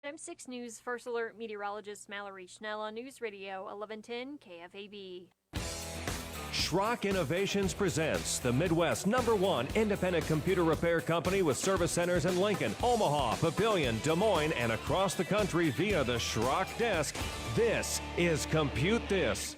I'm 6 News First Alert meteorologist Mallory Schnell on News Radio 1110 KFAB. Schrock Innovations presents the Midwest #1 independent computer repair company with service centers in Lincoln, Omaha, Papillion, Des Moines, and across the country via the Schrock desk. This is Compute This.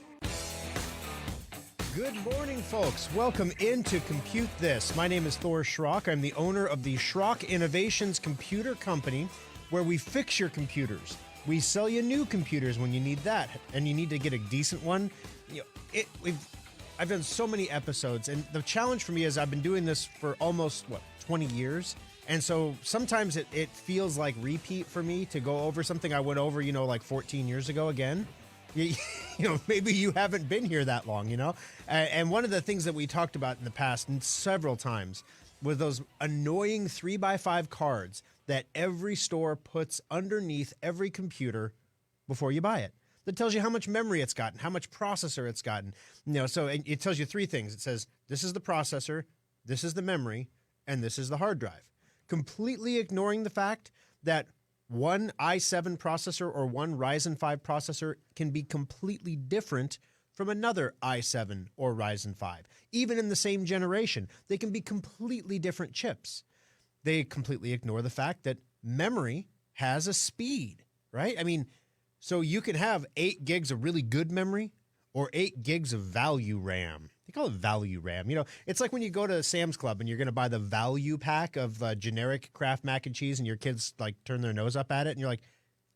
Good morning, folks. Welcome into Compute This. My name is Thor Schrock. I'm the owner of the Schrock Innovations Computer Company, where we fix your computers. We sell you new computers when you need that, and you need to get a decent one. I've done so many episodes, and the challenge for me is I've been doing this for almost, 20 years, and so sometimes it feels like repeat for me to go over something I went over, like 14 years ago again. Maybe you haven't been here that long, And one of the things that we talked about in the past and several times was those annoying 3x5 cards that every store puts underneath every computer before you buy it. That tells you how much memory it's gotten, how much processor it's gotten. So it tells you three things. It says, this is the processor, this is the memory, and this is the hard drive. Completely ignoring the fact that one i7 processor or one Ryzen 5 processor can be completely different from another i7 or Ryzen 5. Even in the same generation, they can be completely different chips. They completely ignore the fact that memory has a speed, right? So you can have 8 gigs of really good memory or 8 gigs of value RAM. They call it value RAM. It's like when you go to Sam's Club and you're going to buy the value pack of generic Kraft mac and cheese and your kids turn their nose up at it and you're like,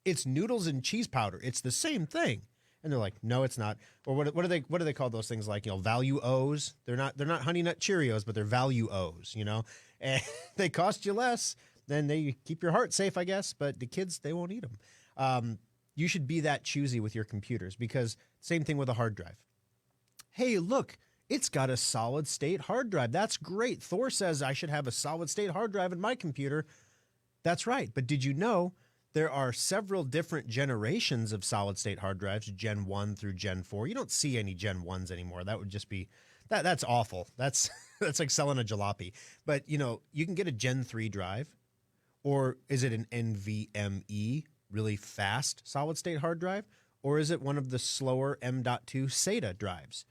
it's noodles and cheese powder. It's the same thing. And they're like, no, it's not. Or what do they call those things value O's? They're not Honey Nut Cheerios, but they're value O's, And they cost you less. Then they keep your heart safe, I guess. But the kids, they won't eat them. You should be that choosy with your computers because same thing with a hard drive. Hey, look, it's got a solid state hard drive. That's great. Thor says I should have a solid state hard drive in my computer. That's right. But did you know there are several different generations of solid state hard drives, Gen 1 through Gen 4. You don't see any Gen 1s anymore. That would just be that's awful. That's like selling a jalopy. But you can get a Gen 3 drive, or is it an NVMe? Really fast solid-state hard drive, or is it one of the slower M.2 SATA drives?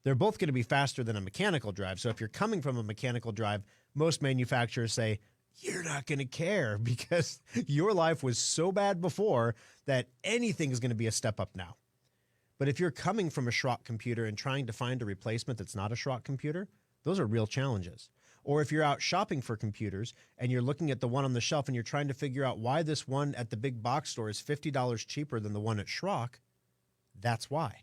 They're both going to be faster than a mechanical drive. So if you're coming from a mechanical drive, most manufacturers say, you're not going to care because your life was so bad before that anything is going to be a step up now. But if you're coming from a Schrock computer and trying to find a replacement that's not a Schrock computer, those are real challenges. Or if you're out shopping for computers and you're looking at the one on the shelf and you're trying to figure out why this one at the big box store is $50 cheaper than the one at Schrock, that's why.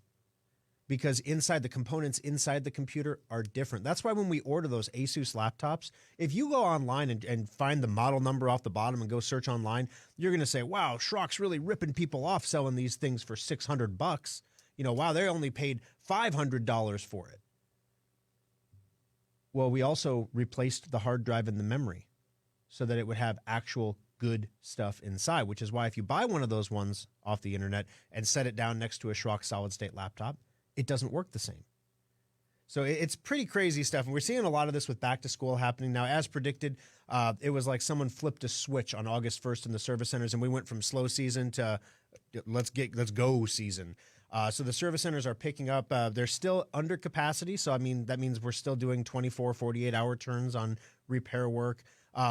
Because the components inside the computer are different. That's why when we order those Asus laptops, if you go online and find the model number off the bottom and go search online, you're going to say, wow, Schrock's really ripping people off selling these things for $600. Wow, they only paid $500 for it. Well, we also replaced the hard drive and the memory so that it would have actual good stuff inside, which is why if you buy one of those ones off the internet and set it down next to a Schrock solid-state laptop, it doesn't work the same. So it's pretty crazy stuff. And we're seeing a lot of this with back to school happening now. As predicted, it was like someone flipped a switch on August 1st in the service centers, and we went from slow season to let's go season. So the service centers are picking up. They're still under capacity. So, that means we're still doing 24, 48-hour turns on repair work.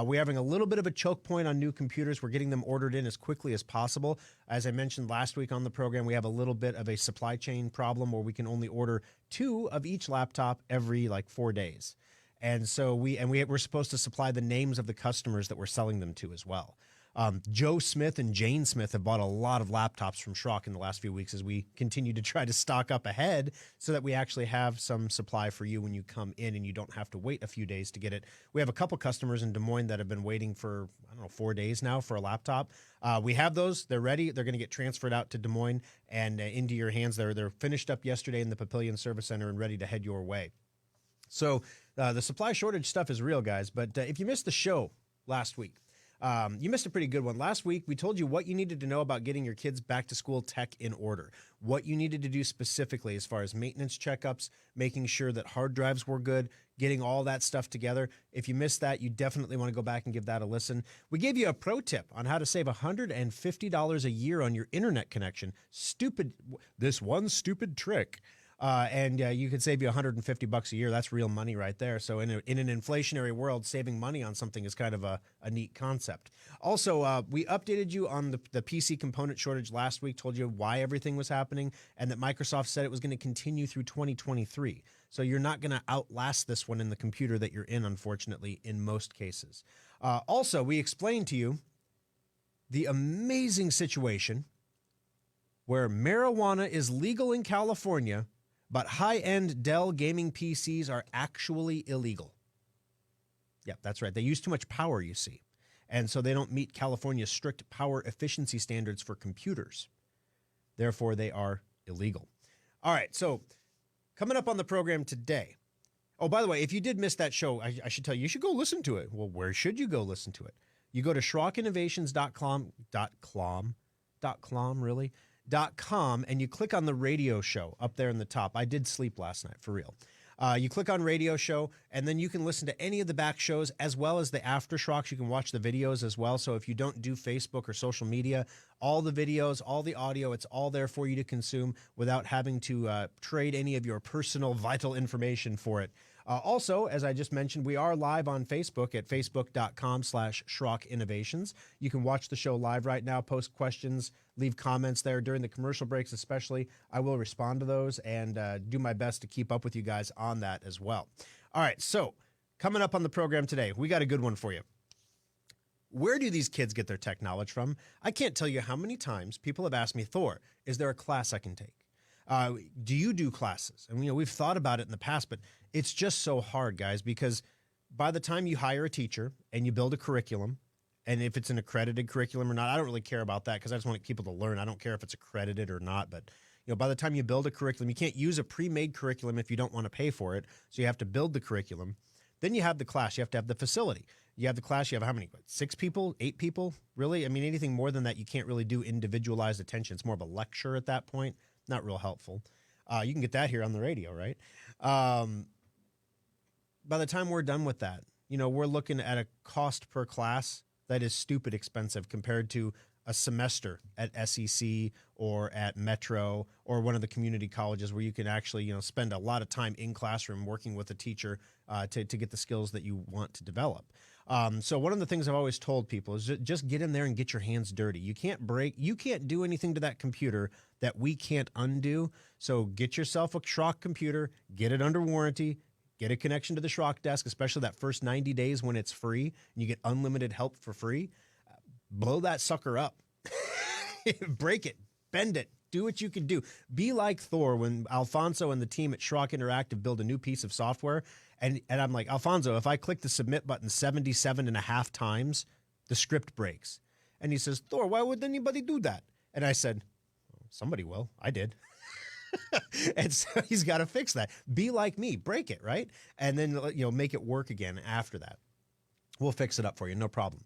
We're having a little bit of a choke point on new computers. We're getting them ordered in as quickly as possible. As I mentioned last week on the program, we have a little bit of a supply chain problem where we can only order 2 of each laptop every 4 days. And so we're supposed to supply the names of the customers that we're selling them to as well. Joe Smith and Jane Smith have bought a lot of laptops from Schrock in the last few weeks as we continue to try to stock up ahead so that we actually have some supply for you when you come in and you don't have to wait a few days to get it. We have a couple customers in Des Moines that have been waiting for, 4 days now for a laptop. We have those. They're ready. They're going to get transferred out to Des Moines and into your hands. They're finished up yesterday in the Papillion Service Center and ready to head your way. So the supply shortage stuff is real, guys. But if you missed the show last week, You missed a pretty good one. Last week, we told you what you needed to know about getting your kids back to school tech in order, what you needed to do specifically as far as maintenance checkups, making sure that hard drives were good, getting all that stuff together. If you missed that, you definitely want to go back and give that a listen. We gave you a pro tip on how to save $150 a year on your internet connection. This one stupid trick. And you could save you $150 a year. That's real money right there. So in an inflationary world, saving money on something is kind of a neat concept. Also, we updated you on the PC component shortage last week, told you why everything was happening, and that Microsoft said it was going to continue through 2023. So you're not going to outlast this one in the computer that you're in, unfortunately, in most cases. Also, we explained to you the amazing situation where marijuana is legal in California, but high-end Dell gaming PCs are actually illegal. Yep, that's right. They use too much power, you see. And so they don't meet California's strict power efficiency standards for computers. Therefore, they are illegal. All right, so coming up on the program today. Oh, by the way, if you did miss that show, I should tell you, you should go listen to it. Well, where should you go listen to it? You go to schrockinnovations.com, and you click on the radio show up there in the top. I did sleep last night, for real. You click on radio show, and then you can listen to any of the back shows as well as the aftershocks. You can watch the videos as well. So if you don't do Facebook or social media, all the videos, all the audio, it's all there for you to consume without having to trade any of your personal vital information for it. Also, as I just mentioned, we are live on Facebook at facebook.com/Schrock Innovations. You can watch the show live right now, post questions, leave comments there during the commercial breaks especially. I will respond to those and do my best to keep up with you guys on that as well. All right, so coming up on the program today, we got a good one for you. Where do these kids get their tech knowledge from? I can't tell you how many times people have asked me, Thor, is there a class I can take? Do you do classes? And, we've thought about it in the past, but it's just so hard, guys, because by the time you hire a teacher and you build a curriculum, and if it's an accredited curriculum or not, I don't really care about that because I just want people to learn. I don't care if it's accredited or not, but by the time you build a curriculum, you can't use a pre-made curriculum if you don't want to pay for it, so you have to build the curriculum. Then you have the class. You have to have the facility. You have the class. You have how many? 6 people? 8 people? Really? I mean, anything more than that, you can't really do individualized attention. It's more of a lecture at that point. Not real helpful. You can get that here on the radio, right? By the time we're done with that, we're looking at a cost per class that is stupid expensive compared to a semester at SEC or at Metro or one of the community colleges where you can actually, spend a lot of time in classroom working with a teacher to get the skills that you want to develop. So one of the things I've always told people is just get in there and get your hands dirty. You can't do anything to that computer that we can't undo. So get yourself a Schrock computer, get it under warranty, get a connection to the Schrock desk, especially that first 90 days when it's free and you get unlimited help for free. Blow that sucker up, break it, bend it, do what you can do. Be like Thor when Alfonso and the team at Schrock Interactive build a new piece of software. And I'm like, Alfonso, if I click the submit button 77 and a half times, the script breaks. And he says, Thor, why would anybody do that? And I said, somebody will. I did. And so he's got to fix that. Be like me, break it, right? And then, make it work again after that. We'll fix it up for you, no problem.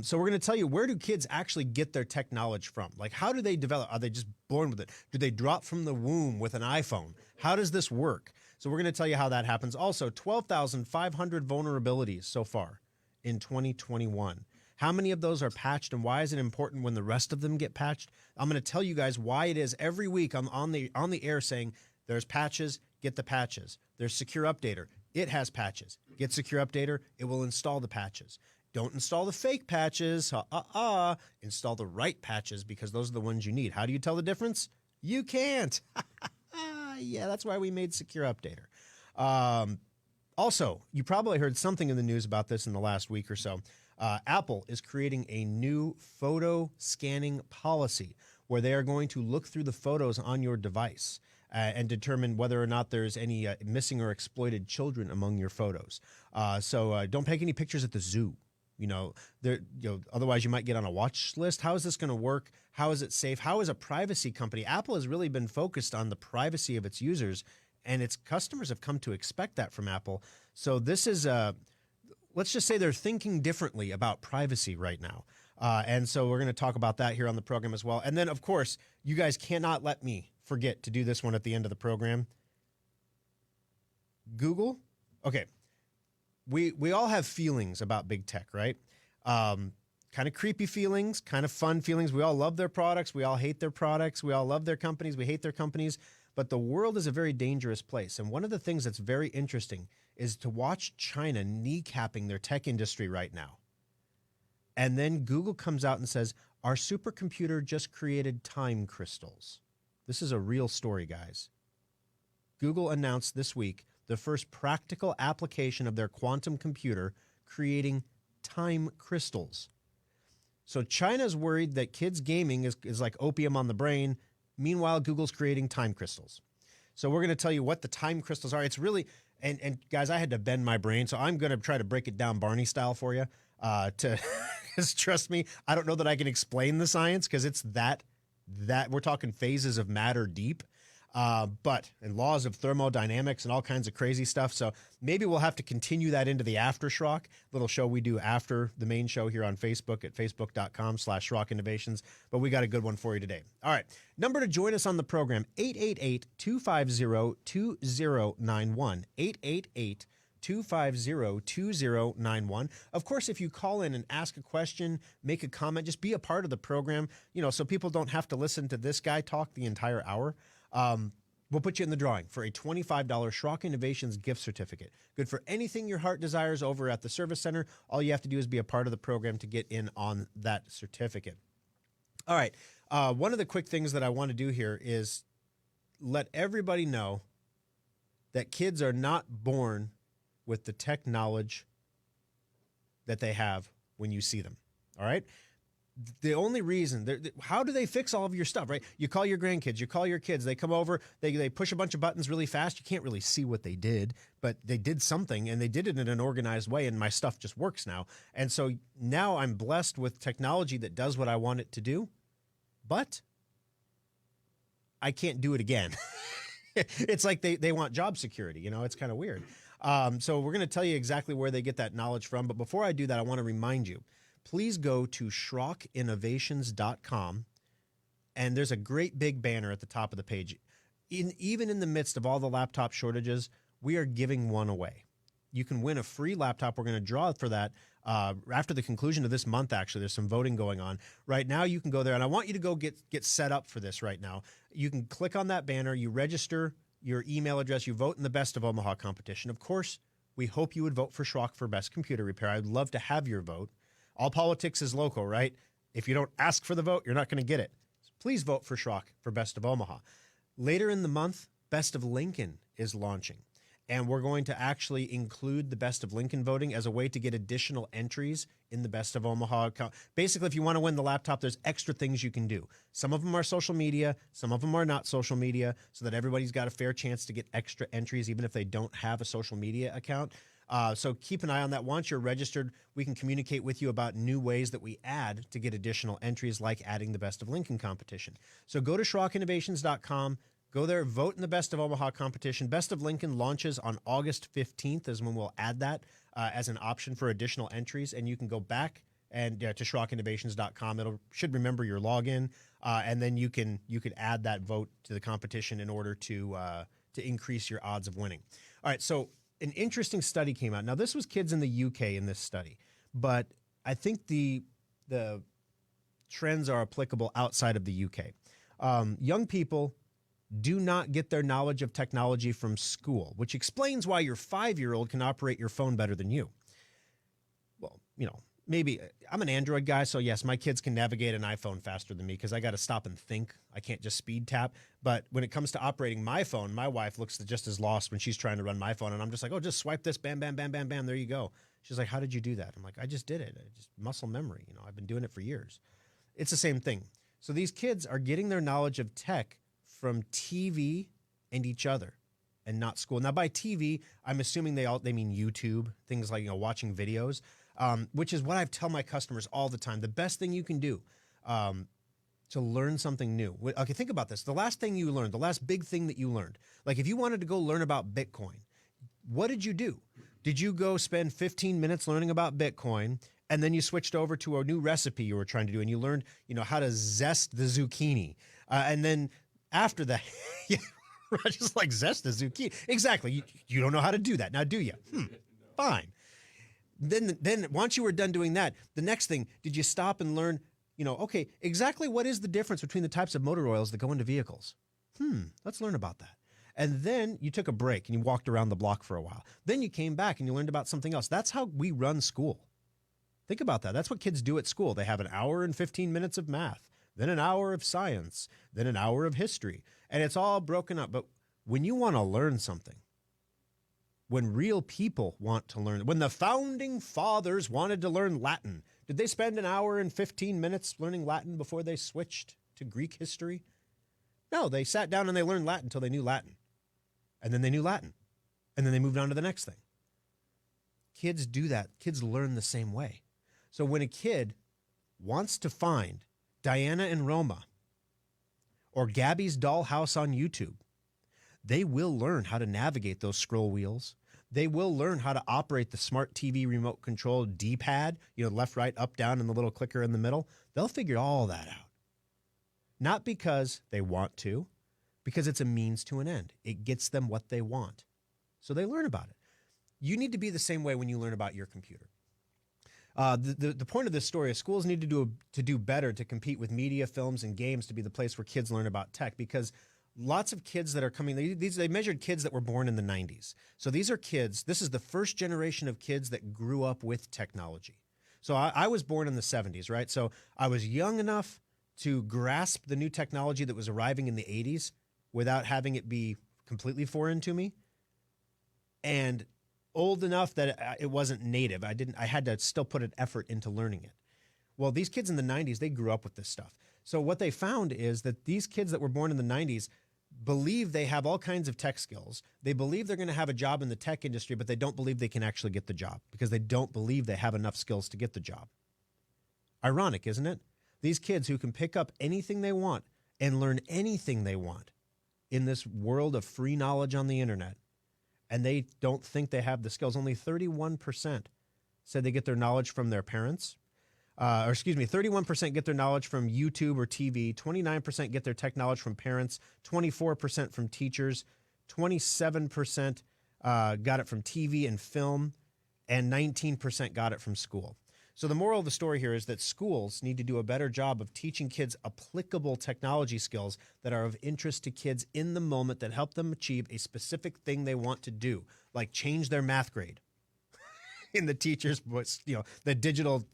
So we're going to tell you, where do kids actually get their tech knowledge from? Like, how do they develop? Are they just born with it? Do they drop from the womb with an iPhone? How does this work? So we're going to tell you how that happens. Also, 12,500 vulnerabilities so far in 2021. How many of those are patched, and why is it important when the rest of them get patched? I'm going to tell you guys why it is every week on the air saying there's patches, get the patches. There's Secure Updater. It has patches. Get Secure Updater. It will install the patches. Don't install the fake patches. Install the right patches because those are the ones you need. How do you tell the difference? You can't. Yeah, that's why we made Secure Updater. Also, you probably heard something in the news about this in the last week or so. Apple is creating a new photo scanning policy where they are going to look through the photos on your device and determine whether or not there's any missing or exploited children among your photos. So don't take any pictures at the zoo. Otherwise you might get on a watch list. How is this going to work? How is it safe? How is a privacy company? Apple has really been focused on the privacy of its users, and its customers have come to expect that from Apple. So this is let's just say they're thinking differently about privacy right now. And so we're going to talk about that here on the program as well. And then, of course, you guys cannot let me forget to do this one at the end of the program. Google. Okay. We all have feelings about big tech, right? Kind of creepy feelings, kind of fun feelings. We all love their products. We all hate their products. We all love their companies. We hate their companies. But the world is a very dangerous place. And one of the things that's very interesting is to watch China kneecapping their tech industry right now. And then Google comes out and says, our supercomputer just created time crystals. This is a real story, guys. Google announced this week the first practical application of their quantum computer creating time crystals. So China's worried that kids gaming is like opium on the brain. Meanwhile, Google's creating time crystals. So we're going to tell you what the time crystals are. It's really, and guys, I had to bend my brain, so I'm going to try to break it down Barney style for you. Because trust me, I don't know that I can explain the science because it's that we're talking phases of matter deep. And laws of thermodynamics and all kinds of crazy stuff. So maybe we'll have to continue that into the Aftershock, little show we do after the main show here on Facebook at facebook.com/Schrock Innovations. But we got a good one for you today. All right. Number to join us on the program, 888-250-2091. 888-250-2091. Of course, if you call in and ask a question, make a comment, just be a part of the program, so people don't have to listen to this guy talk the entire hour. We'll put you in the drawing for a $25 Schrock Innovations gift certificate. Good for anything your heart desires over at the Service Center. All you have to do is be a part of the program to get in on that certificate. All right. One of the quick things that I want to do here is let everybody know that kids are not born with the tech knowledge that they have when you see them. All right. The only reason, how do they fix all of your stuff, right? You call your grandkids, you call your kids, they come over, they push a bunch of buttons really fast. You can't really see what they did, but they did something and they did it in an organized way and my stuff just works now. And so now I'm blessed with technology that does what I want it to do, but I can't do it again. It's like they want job security, it's kind of weird. So we're going to tell you exactly where they get that knowledge from. But before I do that, I want to remind you, please go to SchrockInnovations.com, and there's a great big banner at the top of the page. Even in the midst of all the laptop shortages, we are giving one away. You can win a free laptop. We're going to draw for that after the conclusion of this month, actually. There's some voting going on. Right now, you can go there, and I want you to go get set up for this right now. You can click on that banner. You register your email address. You vote in the Best of Omaha competition. Of course, we hope you would vote for Schrock for Best Computer Repair. I'd love to have your vote. All politics is local, right? If you don't ask for the vote, you're not going to get it. So please vote for Schrock for Best of Omaha. Later in the month, Best of Lincoln is launching. And we're going to actually include the Best of Lincoln voting as a way to get additional entries in the Best of Omaha account. Basically, if you want to win the laptop, there's extra things you can do. Some of them are social media. Some of them are not social media, so that everybody's got a fair chance to get extra entries, even if they don't have a social media account. So keep an eye on that. Once you're registered, we can communicate with you about new ways that we add to get additional entries, like adding the Best of Lincoln competition. So go to SchrockInnovations.com. Go there, vote in the Best of Omaha competition. Best of Lincoln launches on August 15th is when we'll add that as an option for additional entries. And you can go back and to SchrockInnovations.com. It should remember your login, and then you can add that vote to the competition in order to increase your odds of winning. All right, so an interesting study came out. Now, this was kids in the UK in this study, but I think the trends are applicable outside of the UK. Young people do not get their knowledge of technology from school, which explains why your 5-year-old can operate your phone better than you. Well, maybe I'm an Android guy, so yes, my kids can navigate an iPhone faster than me because I got to stop and think. I can't just speed tap. But when it comes to operating my phone, my wife looks just as lost when she's trying to run my phone. And I'm just like, oh, just swipe this, bam, bam, bam, bam, bam. There you go. She's like, how did you do that? I'm like, I just did it. Just muscle memory. I've been doing it for years. It's the same thing. So these kids are getting their knowledge of tech from TV and each other, and not school. Now, by TV, I'm assuming they mean YouTube, things like watching videos, which is what I tell my customers all the time. The best thing you can do to learn something new. Okay, think about this. The last thing you learned, the last big thing that you learned, like if you wanted to go learn about Bitcoin, what did you do? Did you go spend 15 minutes learning about Bitcoin, and then you switched over to a new recipe you were trying to do, and you learned, how to zest the zucchini, and then after that, just like zest the zucchini. Exactly. You don't know how to do that now, do you? Fine. Then once you were done doing that, the next thing, did you stop and learn, okay, exactly what is the difference between the types of motor oils that go into vehicles? Let's learn about that. And then you took a break and you walked around the block for a while. Then you came back and you learned about something else. That's how we run school. Think about that. That's what kids do at school. They have an hour and 15 minutes of math, then an hour of science, then an hour of history. And it's all broken up. But when you want to learn something, when real people want to learn, when the founding fathers wanted to learn Latin, did they spend an hour and 15 minutes learning Latin before they switched to Greek history? No, they sat down and they learned Latin until they knew Latin. And then they knew Latin. And then they moved on to the next thing. Kids do that. Kids learn the same way. So when a kid wants to find Diana and Roma or Gabby's dollhouse on YouTube, they will learn how to navigate those scroll wheels. They will learn how to operate the smart TV remote control D-pad, left, right, up, down, and the little clicker in the middle. They'll figure all that out. Not because they want to, because it's a means to an end. It gets them what they want. So they learn about it. You need to be the same way when you learn about your computer. The point of this story is schools need to do better to compete with media, films, and games to be the place where kids learn about tech, because lots of kids that are coming, they measured kids that were born in the 90s. So these are kids, this is the first generation of kids that grew up with technology. So I was born in the 70s, right? So I was young enough to grasp the new technology that was arriving in the 80s without having it be completely foreign to me, and old enough that it wasn't native. I had to still put an effort into learning it. Well, these kids in the 90s, they grew up with this stuff. So what they found is that these kids that were born in the 90s believe they have all kinds of tech skills. They believe they're going to have a job in the tech industry, but they don't believe they can actually get the job because they don't believe they have enough skills to get the job. Ironic, isn't it? These kids who can pick up anything they want and learn anything they want in this world of free knowledge on the internet, and they don't think they have the skills. Only 31% said they get their knowledge from their parents. 31% get their knowledge from YouTube or TV. 29% get their tech knowledge from parents. 24% from teachers. 27% got it from TV and film. And 19% got it from school. So the moral of the story here is that schools need to do a better job of teaching kids applicable technology skills that are of interest to kids in the moment, that help them achieve a specific thing they want to do, like change their math grade in the teacher's, the digital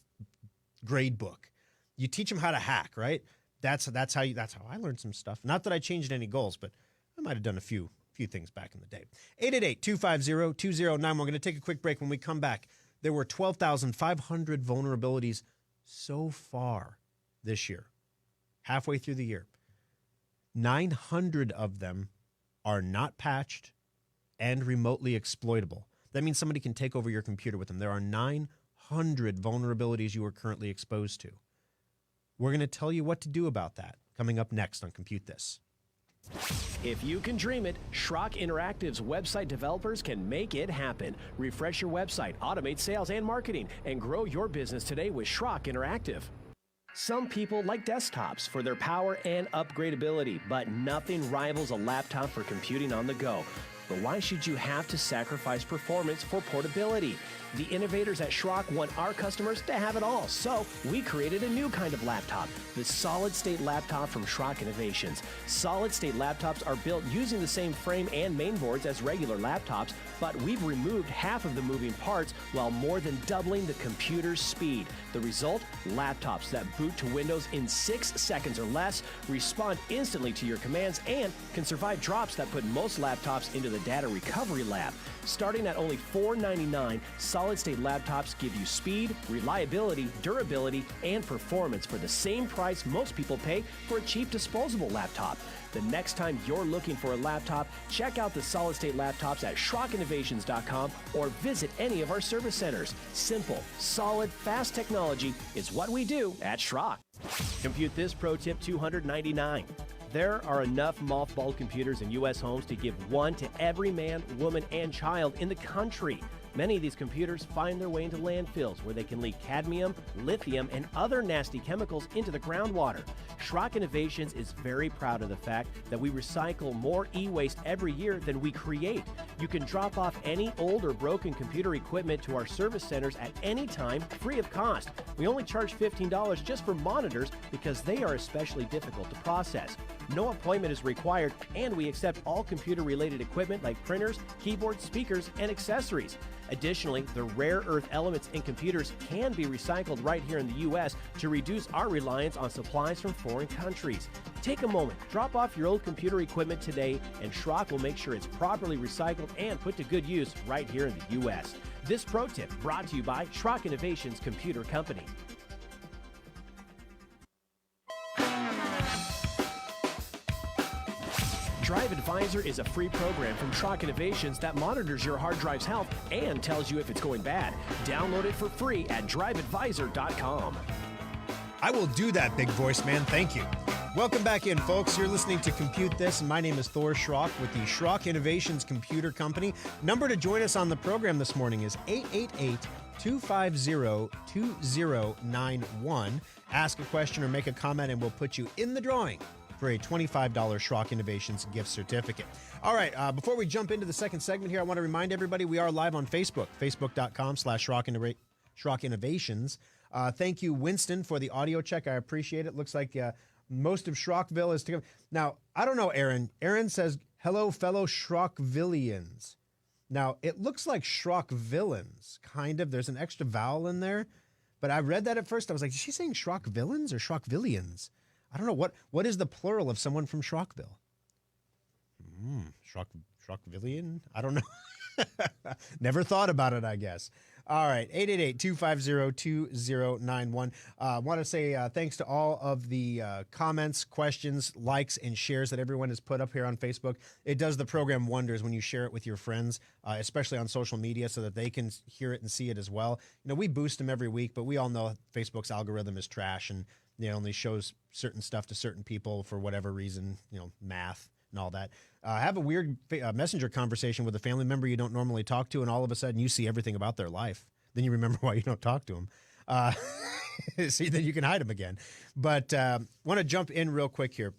grade book. You teach them how to hack, right? That's how I learned some stuff. Not that I changed any goals, but I might have done a few things back in the day. 888-250-2091. We're going to take a quick break. When we come back, there were 12,500 vulnerabilities so far this year, halfway through the year. 900 of them are not patched and remotely exploitable. That means somebody can take over your computer with them. There are 900 vulnerabilities you are currently exposed to. We're going to tell you what to do about that coming up next on Compute This. If you can dream it, Schrock Interactive's website developers can make it happen. Refresh your website, automate sales and marketing, and grow your business today with Schrock Interactive. Some people like desktops for their power and upgradability, but nothing rivals a laptop for computing on the go. But why should you have to sacrifice performance for portability? The innovators at Schrock want our customers to have it all, so we created a new kind of laptop, the solid-state laptop from Schrock Innovations. Solid-state laptops are built using the same frame and mainboards as regular laptops, but we've removed half of the moving parts while more than doubling the computer's speed. The result? Laptops that boot to Windows in 6 seconds or less, respond instantly to your commands, and can survive drops that put most laptops into the data recovery lab. Starting at only $499, solid-state laptops give you speed, reliability, durability, and performance for the same price most people pay for a cheap disposable laptop. The next time you're looking for a laptop, check out the solid-state laptops at SchrockInnovations.com or visit any of our service centers. Simple, solid, fast technology is what we do at Schrock. Compute This Pro Tip 299. There are enough mothballed computers in U.S. homes to give one to every man, woman, and child in the country. Many of these computers find their way into landfills where they can leak cadmium, lithium, and other nasty chemicals into the groundwater. Schrock Innovations is very proud of the fact that we recycle more e-waste every year than we create. You can drop off any old or broken computer equipment to our service centers at any time, free of cost. We only charge $15 just for monitors because they are especially difficult to process. No appointment is required, and we accept all computer-related equipment like printers, keyboards, speakers, and accessories. Additionally, the rare earth elements in computers can be recycled right here in the U.S. to reduce our reliance on supplies from foreign countries. Take a moment, drop off your old computer equipment today, and Schrock will make sure it's properly recycled and put to good use right here in the U.S. This pro tip brought to you by Schrock Innovations Computer Company. Drive Advisor is a free program from Schrock Innovations that monitors your hard drive's health and tells you if it's going bad. Download it for free at driveadvisor.com. I will do that, big voice man. Thank you. Welcome back in, folks. You're listening to Compute This, and my name is Thor Schrock with the Schrock Innovations Computer Company. Number to join us on the program this morning is 888-250-2091. Ask a question or make a comment, and we'll put you in the drawing for a $25 Schrock Innovations gift certificate. All right, before we jump into the second segment here, I want to remind everybody we are live on Facebook, facebook.com/Schrock Innovations. Thank you, Winston, for the audio check. I appreciate it. Looks like most of Schrockville is together. Now, I don't know, Aaron. Aaron says, hello, fellow Schrockvillians. Now, it looks like Schrockvillains, kind of. There's an extra vowel in there. But I read that at first. I was like, is she saying Schrockvillains or Schrockvillians? I don't know. What is the plural of someone from Schrockville? Schrockvillian? I don't know. Never thought about it, I guess. All right, 888-250-2091. I want to say thanks to all of the comments, questions, likes, and shares that everyone has put up here on Facebook. It does the program wonders when you share it with your friends, especially on social media, so that they can hear it and see it as well. You know, we boost them every week, but we all know Facebook's algorithm is trash, and it only shows certain stuff to certain people for whatever reason, math and all that. Have a weird messenger conversation with a family member you don't normally talk to, and all of a sudden you see everything about their life. Then you remember why you don't talk to them. See, then you can hide them again. But want to jump in real quick here.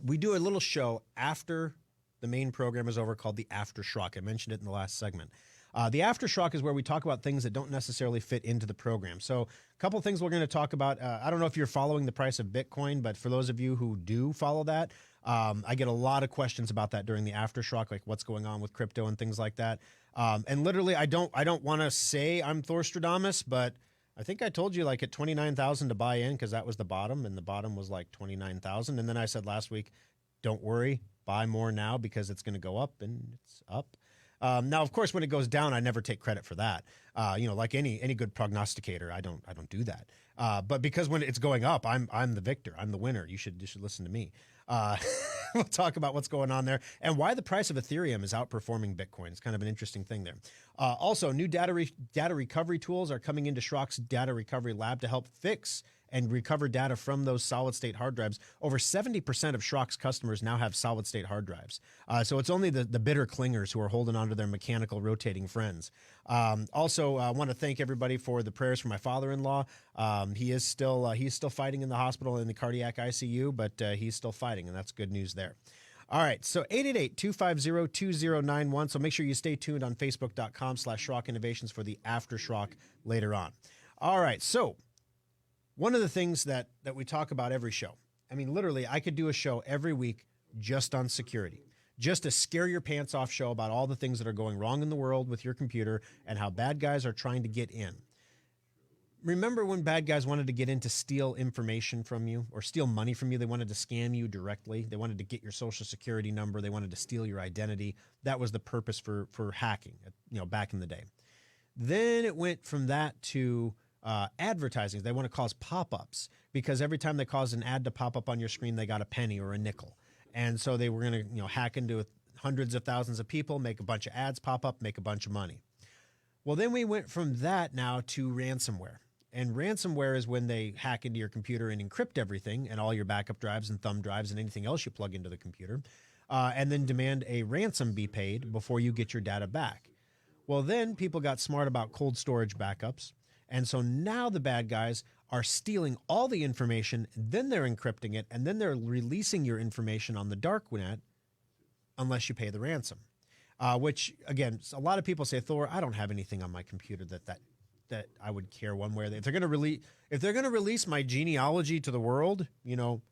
We do a little show after the main program is over called the After Schrock. I mentioned it in the last segment. The After Schrock is where we talk about things that don't necessarily fit into the program. So a couple of things we're going to talk about. I don't know if you're following the price of Bitcoin, but for those of you who do follow that, I get a lot of questions about that during the After Schrock, like what's going on with crypto and things like that. And literally, I don't want to say I'm Thorstradamus, but I think I told you like at 29,000 to buy in because that was the bottom, and the bottom was like 29,000. And then I said last week, don't worry, buy more now because it's going to go up, and it's up. Now, of course, when it goes down, I never take credit for that. Like any good prognosticator, I don't do that. But because when it's going up, I'm the victor. I'm the winner. You should listen to me. We'll talk about what's going on there and why the price of Ethereum is outperforming Bitcoin. It's kind of an interesting thing there. Also, new data recovery tools are coming into Schrock's data recovery lab to help fix and recover data from those solid-state hard drives. Over 70% of Schrock's customers now have solid-state hard drives. So it's only the bitter clingers who are holding on to their mechanical rotating friends. Also, I want to thank everybody for the prayers for my father-in-law. He's still fighting in the hospital in the cardiac ICU, but he's still fighting, and that's good news there. All right, so 888-250-2091. So make sure you stay tuned on Facebook.com/Schrock Innovations for the After Schrock later on. All right, so one of the things that we talk about every show, I mean, literally, I could do a show every week just on security, just a scare your pants off show about all the things that are going wrong in the world with your computer and how bad guys are trying to get in. Remember when bad guys wanted to get in to steal information from you or steal money from you? They wanted to scam you directly. They wanted to get your social security number. They wanted to steal your identity. That was the purpose for hacking, back in the day. Then it went from that to advertising. They want to cause pop-ups because every time they cause an ad to pop up on your screen, they got a penny or a nickel. And so they were going to, hack into hundreds of thousands of people, make a bunch of ads pop up, make a bunch of money. Well, then we went from that now to ransomware. And ransomware is when they hack into your computer and encrypt everything and all your backup drives and thumb drives and anything else you plug into the computer, and then demand a ransom be paid before you get your data back. Well, then people got smart about cold storage backups. And so now the bad guys are stealing all the information, then they're encrypting it, and then they're releasing your information on the dark net unless you pay the ransom. Which, again, a lot of people say, Thor, I don't have anything on my computer that I would care one way or the other. If they're going to release my genealogy to the world, you know,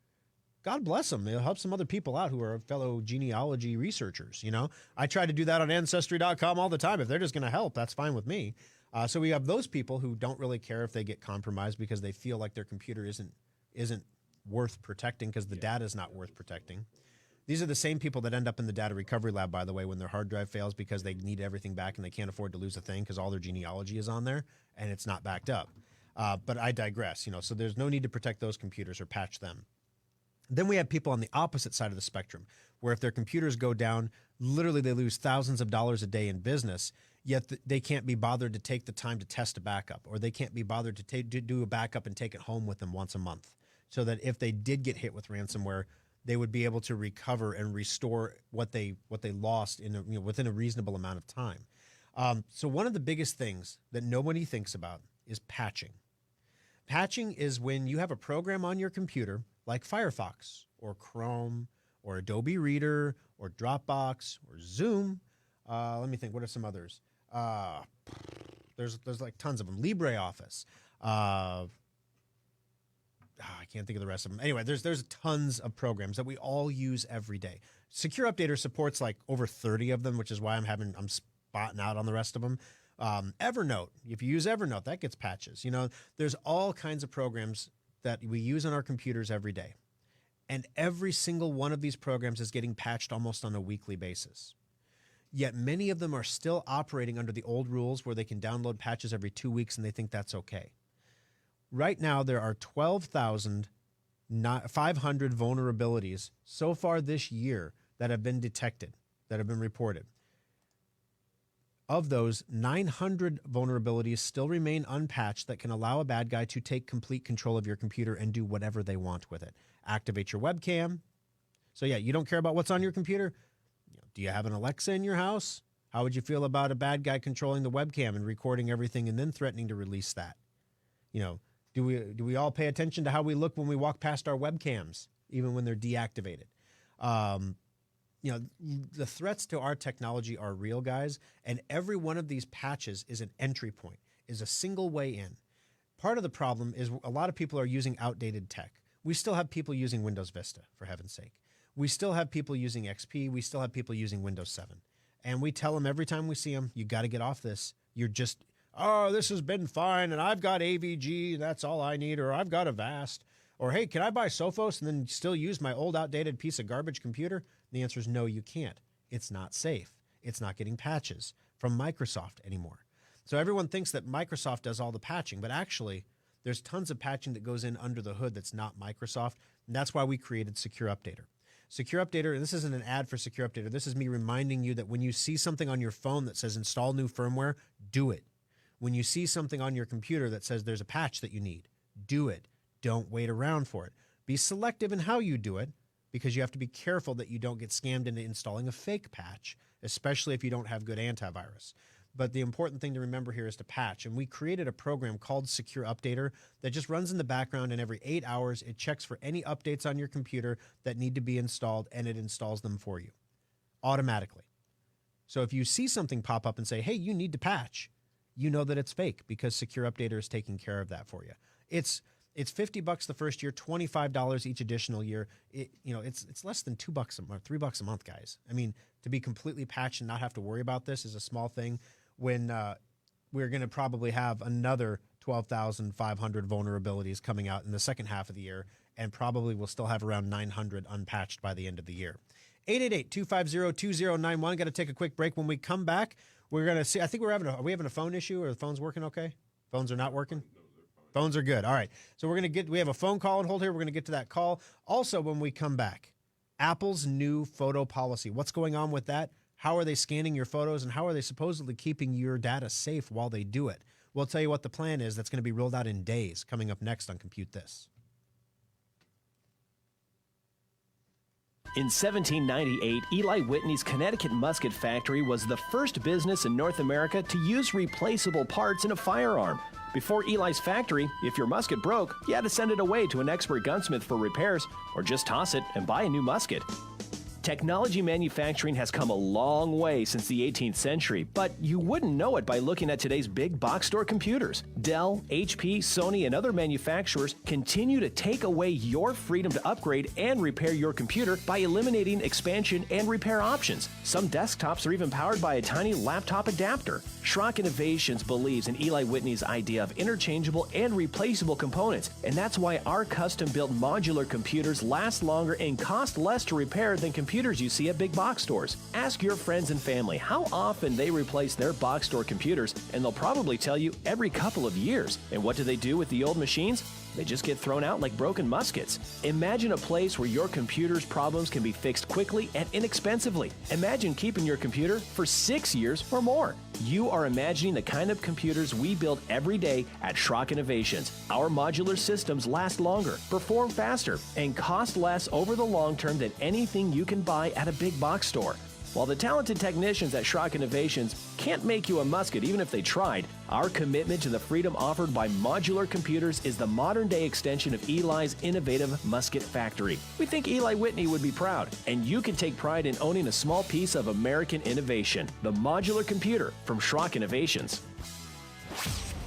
God bless them. They'll help some other people out who are fellow genealogy researchers. You know, I try to do that on Ancestry.com all the time. If they're just going to help, that's fine with me. So we have those people who don't really care if they get compromised because they feel like their computer isn't worth protecting because the data is not worth protecting. These are the same people that end up in the data recovery lab, by the way, when their hard drive fails because they need everything back and they can't afford to lose a thing because all their genealogy is on there and it's not backed up. But I digress. You know, so there's no need to protect those computers or patch them. Then we have people on the opposite side of the spectrum, where if their computers go down, literally they lose thousands of dollars a day in business, yet they can't be bothered to take the time to test a backup, or they can't be bothered to do a backup and take it home with them once a month, so that if they did get hit with ransomware, they would be able to recover and restore what they lost within a reasonable amount of time. So one of the biggest things that nobody thinks about is patching. Patching is when you have a program on your computer like Firefox or Chrome or Adobe Reader or Dropbox or Zoom. Let me think. What are some others? There's like tons of them. LibreOffice. I can't think of the rest of them. Anyway, there's tons of programs that we all use every day. Secure Updater supports like over 30 of them, which is why I'm spotting out on the rest of them. Evernote, if you use Evernote, that gets patches. You know, there's all kinds of programs that we use on our computers every day. And every single one of these programs is getting patched almost on a weekly basis. Yet many of them are still operating under the old rules where they can download patches every 2 weeks and they think that's okay. Right now, there are 12,500 vulnerabilities so far this year that have been detected, that have been reported. Of those, 900 vulnerabilities still remain unpatched that can allow a bad guy to take complete control of your computer and do whatever they want with it. Activate your webcam. So yeah, you don't care about what's on your computer? Do you have an Alexa in your house? How would you feel about a bad guy controlling the webcam and recording everything and then threatening to release that? You know, do we all pay attention to how we look when we walk past our webcams, even when they're deactivated? You know, the threats to our technology are real, guys, and every one of these patches is an entry point, is a single way in. Part of the problem is a lot of people are using outdated tech. We still have people using Windows Vista, for heaven's sake. We still have people using XP. We still have people using Windows 7. And we tell them every time we see them, you got to get off this. You're just, oh, this has been fine, and I've got AVG, that's all I need, or I've got Avast. Or, hey, can I buy Sophos and then still use my old outdated piece of garbage computer? The answer is no, you can't. It's not safe. It's not getting patches from Microsoft anymore. So everyone thinks that Microsoft does all the patching, but actually there's tons of patching that goes in under the hood that's not Microsoft, and that's why we created Secure Updater. Secure Updater, and this isn't an ad for Secure Updater, this is me reminding you that when you see something on your phone that says install new firmware, do it. When you see something on your computer that says there's a patch that you need, do it. Don't wait around for it. Be selective in how you do it, because you have to be careful that you don't get scammed into installing a fake patch, especially if you don't have good antivirus. But the important thing to remember here is to patch. And we created a program called Secure Updater that just runs in the background, and every 8 hours it checks for any updates on your computer that need to be installed, and it installs them for you automatically. So if you see something pop up and say, hey, you need to patch, you know that it's fake because Secure Updater is taking care of that for you. It's $50 the first year, $25 each additional year. It's less than $2 a month, $3 a month, guys. I mean, to be completely patched and not have to worry about this is a small thing. When we're going to probably have another 12,500 vulnerabilities coming out in the second half of the year, and probably we'll still have around 900 unpatched by the end of the year. 888-250-2091. Got to take a quick break. When we come back, we're going to see. I think are we having a phone issue, or the phone's working okay? Phones are not working? Phones are good. All right. So we have a phone call on hold here. We're going to get to that call. Also, when we come back, Apple's new photo policy. What's going on with that? How are they scanning your photos, and how are they supposedly keeping your data safe while they do it? We'll tell you what the plan is that's going to be rolled out in days, coming up next on Compute This. In 1798, Eli Whitney's Connecticut Musket Factory was the first business in North America to use replaceable parts in a firearm. Before Eli's factory, if your musket broke, you had to send it away to an expert gunsmith for repairs, or just toss it and buy a new musket. Technology manufacturing has come a long way since the 18th century, but you wouldn't know it by looking at today's big box store computers. Dell, HP, Sony, and other manufacturers continue to take away your freedom to upgrade and repair your computer by eliminating expansion and repair options. Some desktops are even powered by a tiny laptop adapter. Schrock Innovations believes in Eli Whitney's idea of interchangeable and replaceable components, and that's why our custom-built modular computers last longer and cost less to repair than computers you see at big box stores. Ask your friends and family how often they replace their box store computers, and they'll probably tell you every couple of years. And what do they do with the old machines? They just get thrown out like broken muskets. Imagine a place where your computer's problems can be fixed quickly and inexpensively. Imagine keeping your computer for 6 years or more. You are imagining the kind of computers we build every day at Schrock Innovations. Our modular systems last longer, perform faster, and cost less over the long term than anything you can buy at a big box store. While the talented technicians at Schrock Innovations can't make you a musket even if they tried, our commitment to the freedom offered by modular computers is the modern-day extension of Eli's innovative musket factory. We think Eli Whitney would be proud, and you can take pride in owning a small piece of American innovation, the modular computer from Schrock Innovations.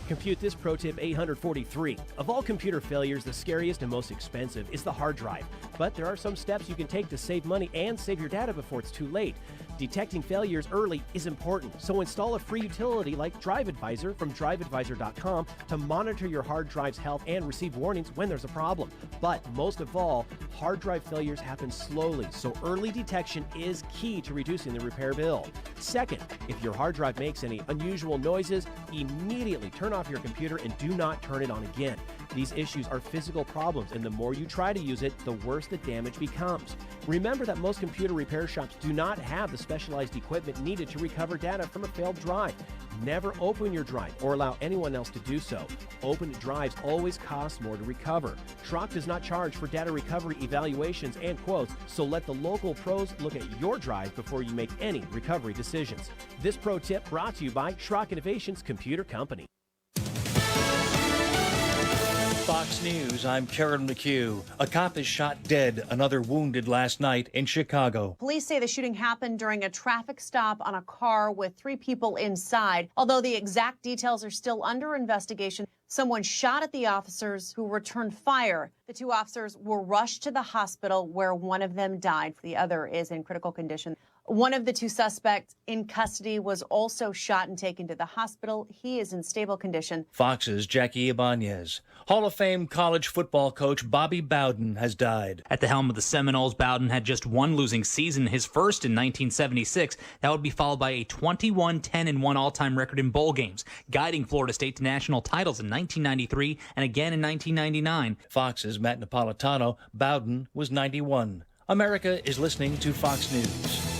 Compute This Pro Tip 843. Of all computer failures, the scariest and most expensive is the hard drive. But there are some steps you can take to save money and save your data before it's too late. Detecting failures early is important, so install a free utility like Drive Advisor from driveadvisor.com to monitor your hard drive's health and receive warnings when there's a problem. But most of all, hard drive failures happen slowly, so early detection is key to reducing the repair bill. Second, if your hard drive makes any unusual noises, immediately turn off your computer and do not turn it on again. These issues are physical problems, and the more you try to use it, the worse the damage becomes. Remember that most computer repair shops do not have the specialized equipment needed to recover data from a failed drive. Never open your drive or allow anyone else to do so. Open drives always cost more to recover. Schrock does not charge for data recovery evaluations and quotes, so let the local pros look at your drive before you make any recovery decisions. This pro tip brought to you by Schrock Innovations Computer Company. Fox News, I'm Karen McHugh. A cop is shot dead, another wounded last night in Chicago. Police say the shooting happened during a traffic stop on a car with 3 people inside. Although the exact details are still under investigation, someone shot at the officers who returned fire. The 2 officers were rushed to the hospital where one of them died. The other is in critical condition. One of the 2 suspects in custody was also shot and taken to the hospital. He is in stable condition. Fox's Jackie Ibanez. Hall of Fame college football coach Bobby Bowden has died. At the helm of the Seminoles, Bowden had just one losing season, his first in 1976. That would be followed by a 21-10-1 all-time record in bowl games, guiding Florida State to national titles in 1993 and again in 1999. Fox's Matt Napolitano. Bowden was 91. America is listening to Fox News.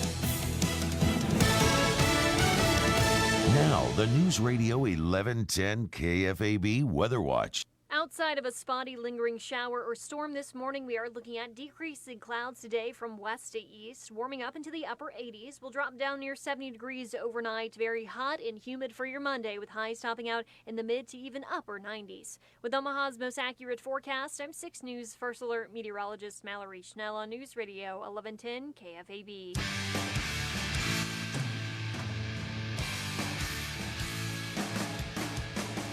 Now, the News Radio 1110 KFAB Weather Watch. Outside of a spotty lingering shower or storm this morning, we are looking at decreasing clouds today from west to east, warming up into the upper 80s. We'll drop down near 70 degrees overnight, very hot and humid for your Monday, with highs topping out in the mid to even upper 90s. With Omaha's most accurate forecast, I'm 6 News First Alert meteorologist Mallory Schnell on News Radio 1110 KFAB.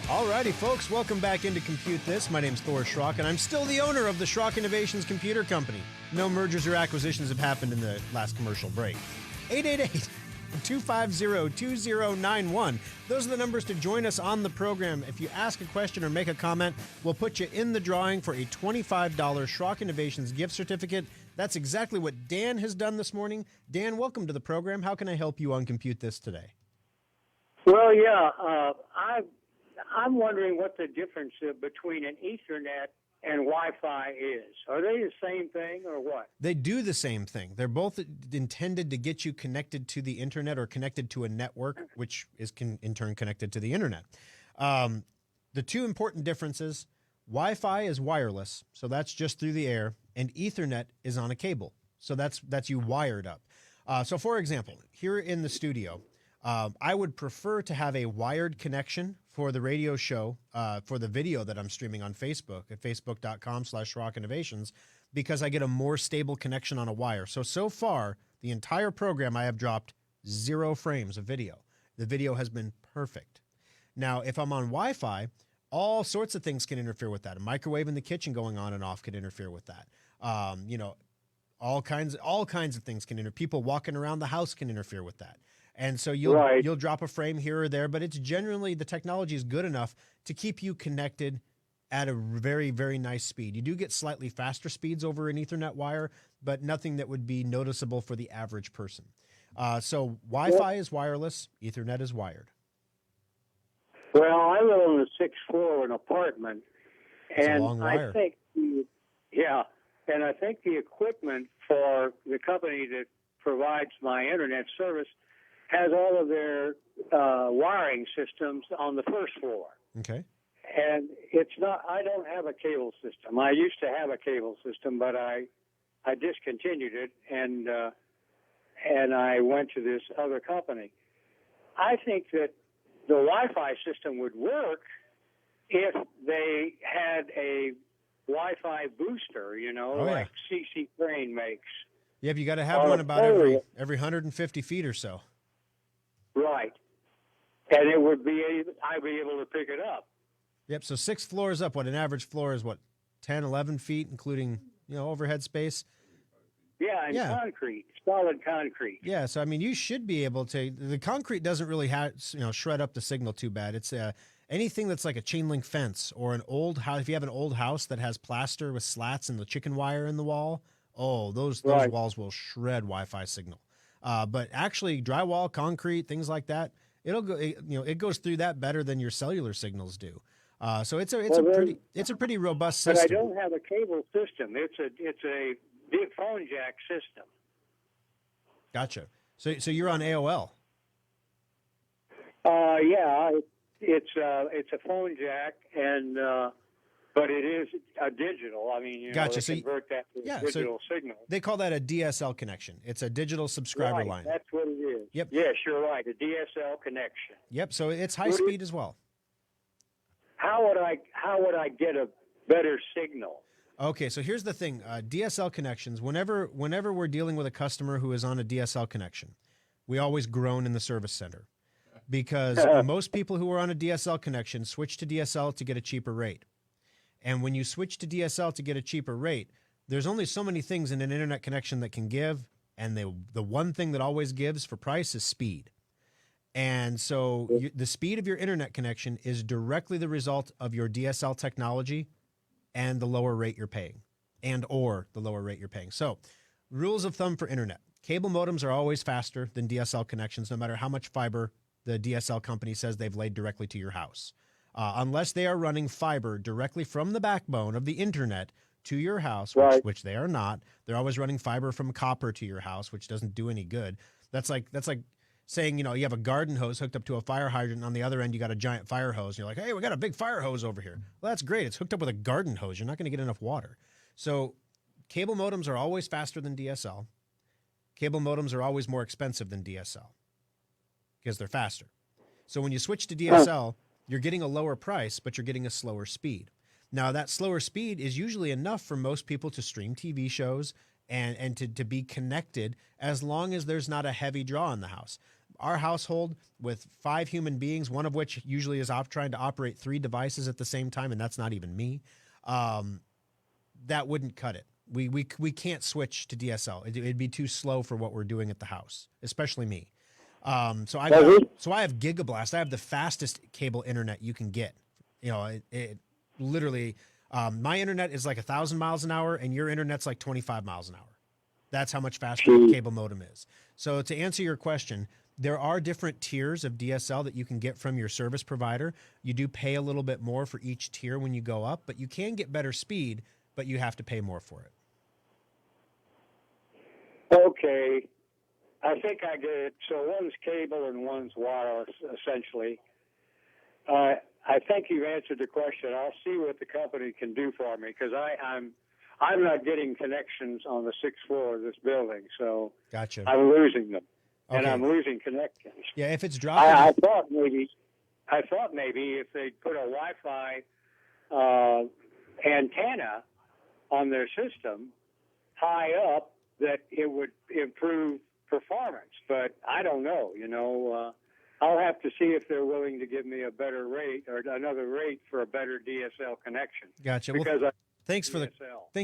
Alrighty, folks, welcome back into Compute This. My name's Thor Schrock, and I'm still the owner of the Schrock Innovations Computer Company. No mergers or acquisitions have happened in the last commercial break. 888-250-2091. Those are the numbers to join us on the program. If you ask a question or make a comment, we'll put you in the drawing for a $25 Schrock Innovations gift certificate. That's exactly what Dan has done this morning. Dan, welcome to the program. How can I help you on Compute This today? Well, yeah, I'm wondering what the difference between an Ethernet and Wi-Fi is. Are they the same thing or what? They do the same thing. They're both intended to get you connected to the internet or connected to a network, which is in turn connected to the internet. The 2 important differences, Wi-Fi is wireless, so that's just through the air, and Ethernet is on a cable. So that's you wired up. So for example, here in the studio, I would prefer to have a wired connection for the radio show, for the video that I'm streaming on Facebook at facebook.com/rockinnovations, because I get a more stable connection on a wire. So far, the entire program, I have dropped 0 frames of video. The video has been perfect. Now, if I'm on Wi-Fi, all sorts of things can interfere with that. A microwave in the kitchen going on and off could interfere with that. All kinds of things can interfere. People walking around the house can interfere with that. And so you'll drop a frame here or there, but it's generally, the technology is good enough to keep you connected at a very, very nice speed. You do get slightly faster speeds over an Ethernet wire, but nothing that would be noticeable for the average person. So Wi-Fi is wireless, Ethernet is wired. Well, I live on the 6th floor of an apartment, It's a and long wire. I think the equipment for the company that provides my internet service has all of their wiring systems on the 1st floor. Okay. And I don't have a cable system. I used to have a cable system, but I discontinued it, and I went to this other company. I think that the Wi-Fi system would work if they had a Wi-Fi booster, like CC Crane makes. Yeah, you got to have one about every 150 feet or so. Right. And I'd be able to pick it up. Yep, so 6 floors up, an average floor is 10, 11 feet, including, overhead space? Yeah, and concrete, solid concrete. Yeah, so I mean, you should be able to. The concrete doesn't really shred up the signal too bad. It's anything that's like a chain link fence or an old house. If you have an old house that has plaster with slats and the chicken wire in the wall, those walls will shred Wi-Fi signal. But actually, drywall, concrete, things like that, it goes through that better than your cellular signals do. So it's a pretty robust system. But I don't have a cable system. It's a big phone jack system. Gotcha. So you're on AOL. Yeah, it's a phone jack, but it is a digital. I mean, gotcha. They convert that to a digital signal. They call that a DSL connection. It's a digital subscriber line. That's what it is. Yep. Yes, you're right. A DSL connection. Yep. So it's high speed as well. How would I get a better signal? Okay, so here's the thing. DSL connections, whenever we're dealing with a customer who is on a DSL connection, we always groan in the service center because most people who are on a DSL connection switch to DSL to get a cheaper rate. And when you switch to DSL to get a cheaper rate, there's only so many things in an internet connection that can give, and the one thing that always gives for price is speed. And so the speed of your internet connection is directly the result of your DSL technology and the lower rate you're paying, or the lower rate you're paying. So rules of thumb for internet. Cable modems are always faster than DSL connections, no matter how much fiber the DSL company says they've laid directly to your house. Unless they are running fiber directly from the backbone of the internet to your house, which they are not. They're always running fiber from copper to your house, which doesn't do any good. That's like saying, you have a garden hose hooked up to a fire hydrant, and on the other end you got a giant fire hose, and you're like, hey, we got a big fire hose over here. Well, that's great. It's hooked up with a garden hose. You're not going to get enough water. So cable modems are always faster than DSL. Cable modems are always more expensive than DSL because they're faster. So when you switch to DSL, you're getting a lower price, but you're getting a slower speed. Now, that slower speed is usually enough for most people to stream TV shows and to be connected as long as there's not a heavy draw in the house. Our household with 5 human beings, one of which usually is trying to operate 3 devices at the same time, and that's not even me, that wouldn't cut it. We can't switch to DSL. It'd be too slow for what we're doing at the house, especially me. So I have Gigablast. I have the fastest cable internet you can get. It literally, my internet is like 1,000 miles an hour, and your internet's like 25 miles an hour. That's how much faster a cable modem is. So to answer your question, there are different tiers of DSL that you can get from your service provider. You do pay a little bit more for each tier when you go up, but you can get better speed, but you have to pay more for it. Okay. I think I get it. So one's cable and one's wireless, essentially. I think you've answered the question. I'll see what the company can do for me because I'm not getting connections on the 6th floor of this building, so Gotcha. I'm losing them, and Okay. I'm losing connections. Yeah, if it's dropping. I thought maybe if they'd put a Wi-Fi antenna on their system high up, that it would improve performance. But I don't know. I'll have to see if they're willing to give me a better rate or another rate for a better DSL connection. Gotcha. Because Thank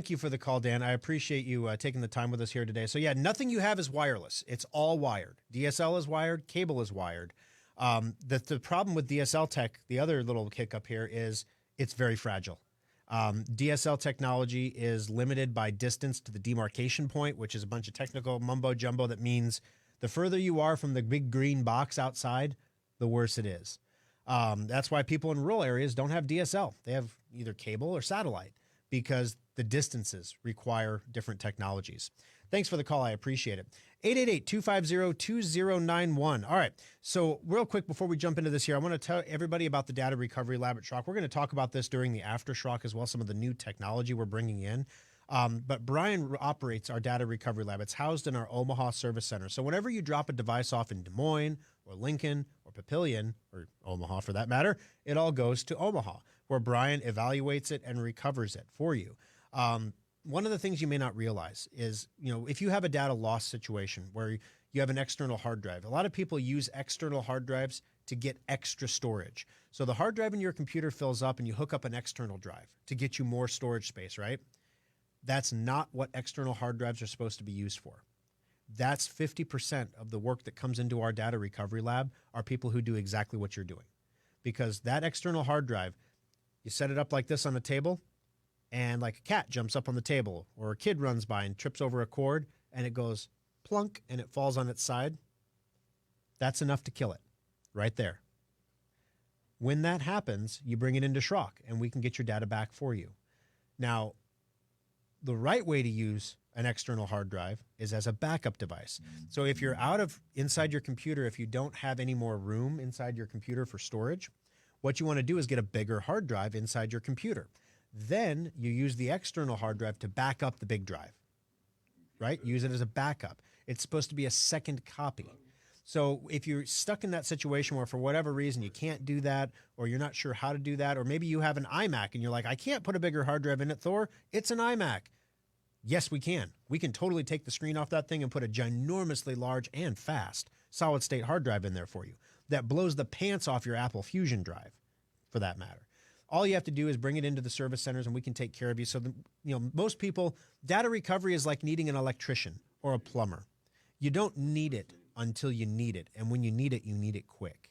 you for the call, Dan. I appreciate you taking the time with us here today. So yeah, nothing you have is wireless. It's all wired. DSL is wired. Cable is wired. The problem with DSL tech, the other little hiccup here, is it's very fragile. DSL technology is limited by distance to the demarcation point, which is a bunch of technical mumbo jumbo that means the further you are from the big green box outside, the worse it is. That's why people in rural areas don't have DSL. They have either cable or satellite because the distances require different technologies. Thanks for the call. I appreciate it. 888-250-2091. All right. So real quick before we jump into this here, I want to tell everybody about the data recovery lab at Schrock. We're going to talk about this during the aftershock as well, some of the new technology we're bringing in. But Brian operates our data recovery lab. It's housed in our Omaha service center. So whenever you drop a device off in Des Moines or Lincoln or Papillion or Omaha for that matter, it all goes to Omaha where Brian evaluates it and recovers it for you. One of the things you may not realize is, if you have a data loss situation where you have an external hard drive, a lot of people use external hard drives to get extra storage. So the hard drive in your computer fills up and you hook up an external drive to get you more storage space, right? That's not what external hard drives are supposed to be used for. That's 50% of the work that comes into our data recovery lab are people who do exactly what you're doing. Because that external hard drive, you set it up like this on a table, and like a cat jumps up on the table or a kid runs by and trips over a cord and it goes plunk and it falls on its side, that's enough to kill it right there. When that happens, you bring it into Schrock and we can get your data back for you. Now, the right way to use an external hard drive is as a backup device. So if you're inside your computer, if you don't have any more room inside your computer for storage, what you want to do is get a bigger hard drive inside your computer. Then you use the external hard drive to back up the big drive, right? Use it as a backup. It's supposed to be a second copy. So if you're stuck in that situation where for whatever reason you can't do that, or you're not sure how to do that, or maybe you have an iMac and you're like, I can't put a bigger hard drive in it, Thor. It's an iMac. Yes, we can. We can totally take the screen off that thing and put a ginormously large and fast solid state hard drive in there for you that blows the pants off your Apple Fusion drive, for that matter. All you have to do is bring it into the service centers and we can take care of you. So, most people, data recovery is like needing an electrician or a plumber. You don't need it until you need it. And when you need it quick.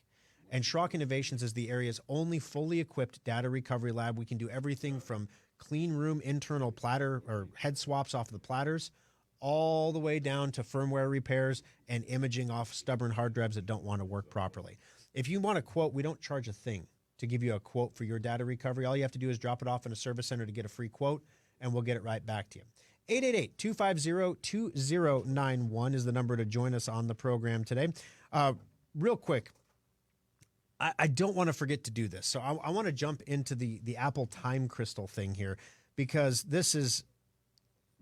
And Schrock Innovations is the area's only fully equipped data recovery lab. We can do everything from clean room internal platter or head swaps off the platters all the way down to firmware repairs and imaging off stubborn hard drives that don't want to work properly. If you want a quote, we don't charge a thing to give you a quote for your data recovery. All you have to do is drop it off in a service center to get a free quote, and we'll get it right back to you. 888-250-2091 is the number to join us on the program today. Real quick, I don't want to forget to do this. So I want to jump into the Apple Time Crystal thing here because this is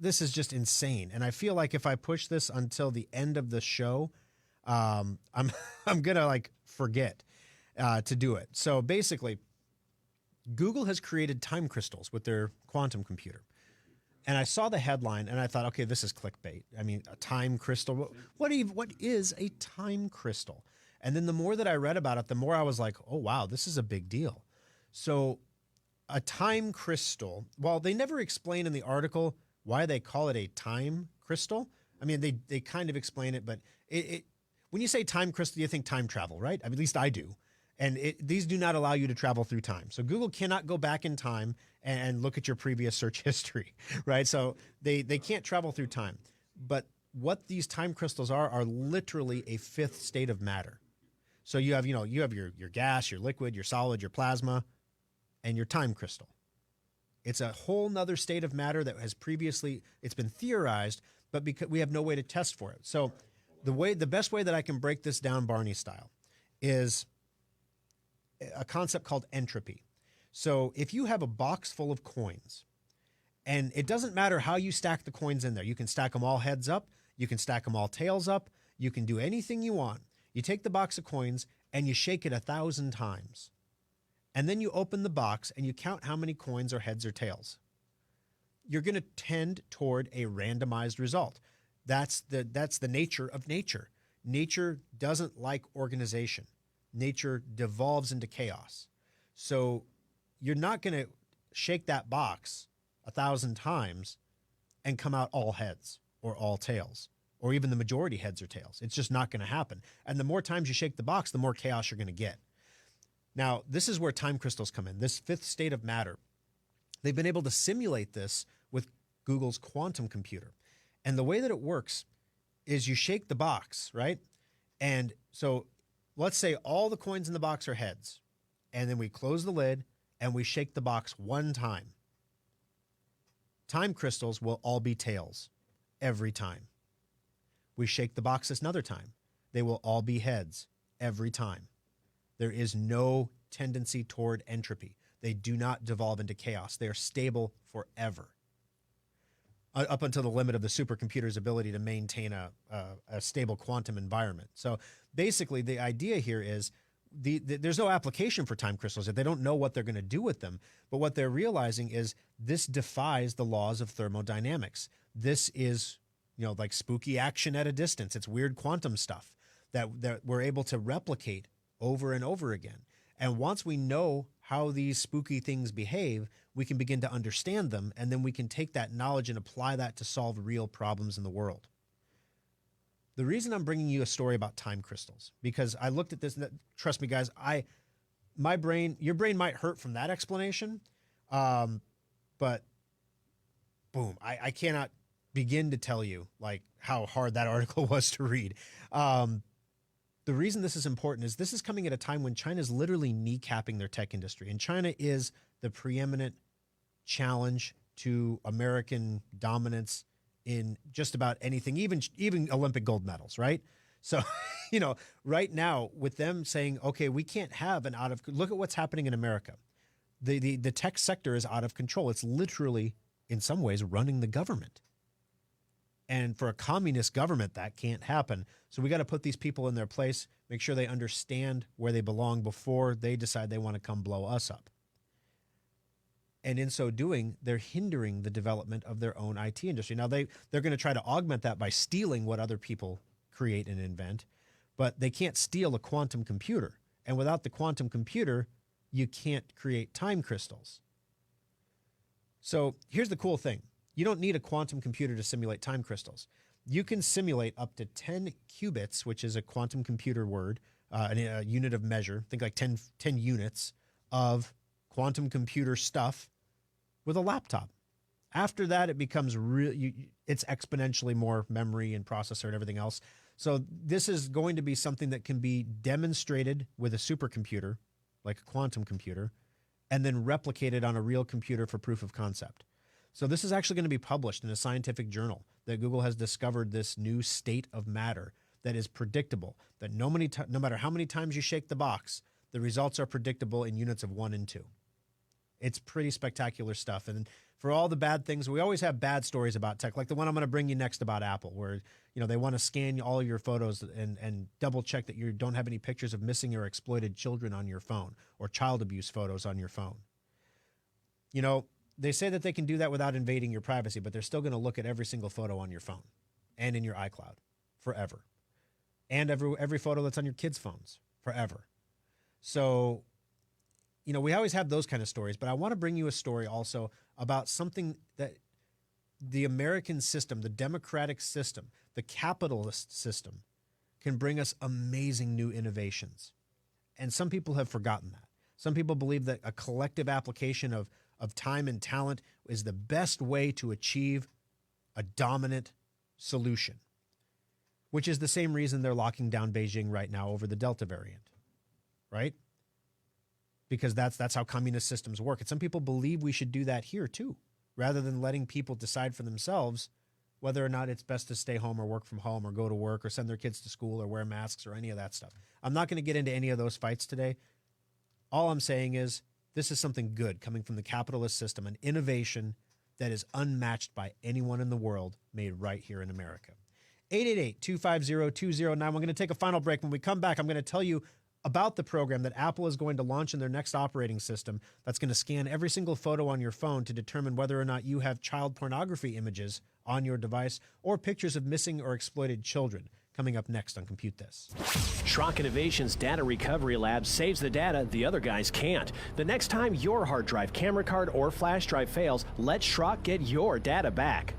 just insane. And I feel like if I push this until the end of the show, I'm going to forget to do it. So basically, Google has created time crystals with their quantum computer. And I saw the headline and I thought, okay, this is clickbait. I mean, a time crystal. What is a time crystal? And then the more that I read about it, the more I was like, oh, wow, this is a big deal. So a time crystal, well, they never explain in the article why they call it a time crystal. I mean, they kind of explain it, but when you say time crystal, you think time travel, right? I mean, at least I do. And these do not allow you to travel through time. So Google cannot go back in time and look at your previous search history, right? So they can't travel through time. But what these time crystals are literally a fifth state of matter. So you have your gas, your liquid, your solid, your plasma, and your time crystal. It's a whole nother state of matter that has previously, it's been theorized, but because we have no way to test for it. So the best way that I can break this down Barney style is a concept called entropy. So if you have a box full of coins And it doesn't matter how you stack the coins in there. You can stack them all heads up. You can stack them all tails up. You can do anything you want. You take the box of coins and you shake it 1,000 times. And then you open the box and you count how many coins are heads or tails. You're going to tend toward a randomized result. That's the nature of nature. Nature doesn't like organization. Nature devolves into chaos. So you're not going to shake that box 1,000 times and come out all heads or all tails, or even the majority heads or tails. It's just not going to happen. And the more times you shake the box, the more chaos you're going to get. Now, this is where time crystals come in, this fifth state of matter. They've been able to simulate this with Google's quantum computer. And the way that it works is you shake the box, right? And so let's say all the coins in the box are heads, and then we close the lid and we shake the box one time. Time crystals will all be tails every time. We shake the box another time. They will all be heads every time. There is no tendency toward entropy. They do not devolve into chaos. They are stable forever, up until the limit of the supercomputer's ability to maintain a stable quantum environment. So basically, the idea here is there's no application for time crystals. They don't know what they're going to do with them. But what they're realizing is this defies the laws of thermodynamics. This is, like spooky action at a distance. It's weird quantum stuff that we're able to replicate over and over again. And once we know how these spooky things behave, we can begin to understand them, and then we can take that knowledge and apply that to solve real problems in the world. The reason I'm bringing you a story about time crystals, because I looked at this, and trust me, guys, your brain might hurt from that explanation, but boom, I cannot begin to tell you like how hard that article was to read. The reason this is important is this is coming at a time when China is literally kneecapping their tech industry. And China is the preeminent challenge to American dominance in just about anything, even Olympic gold medals, right? So, right now with them saying, okay, we can't have look at what's happening in America. The tech sector is out of control. It's literally, in some ways, running the government. And for a communist government, that can't happen. So we got to put these people in their place, make sure they understand where they belong before they decide they want to come blow us up. And in so doing, they're hindering the development of their own IT industry. Now, they're going to try to augment that by stealing what other people create and invent, but they can't steal a quantum computer. And without the quantum computer, you can't create time crystals. So here's the cool thing. You don't need a quantum computer to simulate time crystals. You can simulate up to 10 qubits, which is a quantum computer word, a unit of measure. Think like 10 units of quantum computer stuff with a laptop. After that, it becomes it's exponentially more memory and processor and everything else. So this is going to be something that can be demonstrated with a supercomputer, like a quantum computer, and then replicated on a real computer for proof of concept. So this is actually going to be published in a scientific journal that Google has discovered this new state of matter that is predictable, that no matter how many times you shake the box, the results are predictable in units of 1 and 2. It's pretty spectacular stuff. And for all the bad things, we always have bad stories about tech, like the one I'm going to bring you next about Apple, where they want to scan all your photos and double check that you don't have any pictures of missing or exploited children on your phone or child abuse photos on your phone. They say that they can do that without invading your privacy, but they're still going to look at every single photo on your phone and in your iCloud forever. And every photo that's on your kids' phones forever. So, we always have those kind of stories, but I want to bring you a story also about something that the American system, the democratic system, the capitalist system can bring us amazing new innovations. And some people have forgotten that. Some people believe that a collective application of time and talent is the best way to achieve a dominant solution, which is the same reason they're locking down Beijing right now over the Delta variant, right? Because that's how communist systems work. And some people believe we should do that here too, rather than letting people decide for themselves whether or not it's best to stay home or work from home or go to work or send their kids to school or wear masks or any of that stuff. I'm not going to get into any of those fights today. All I'm saying is this is something good coming from the capitalist system, an innovation that is unmatched by anyone in the world, made right here in America. 888-250-2091. We're going to take a final break. When we come back, I'm going to tell you about the program that Apple is going to launch in their next operating system that's going to scan every single photo on your phone to determine whether or not you have child pornography images on your device or pictures of missing or exploited children. Coming up next on Compute This. Schrock Innovations Data Recovery Lab saves the data the other guys can't. The next time your hard drive, camera card, or flash drive fails, let Schrock get your data back.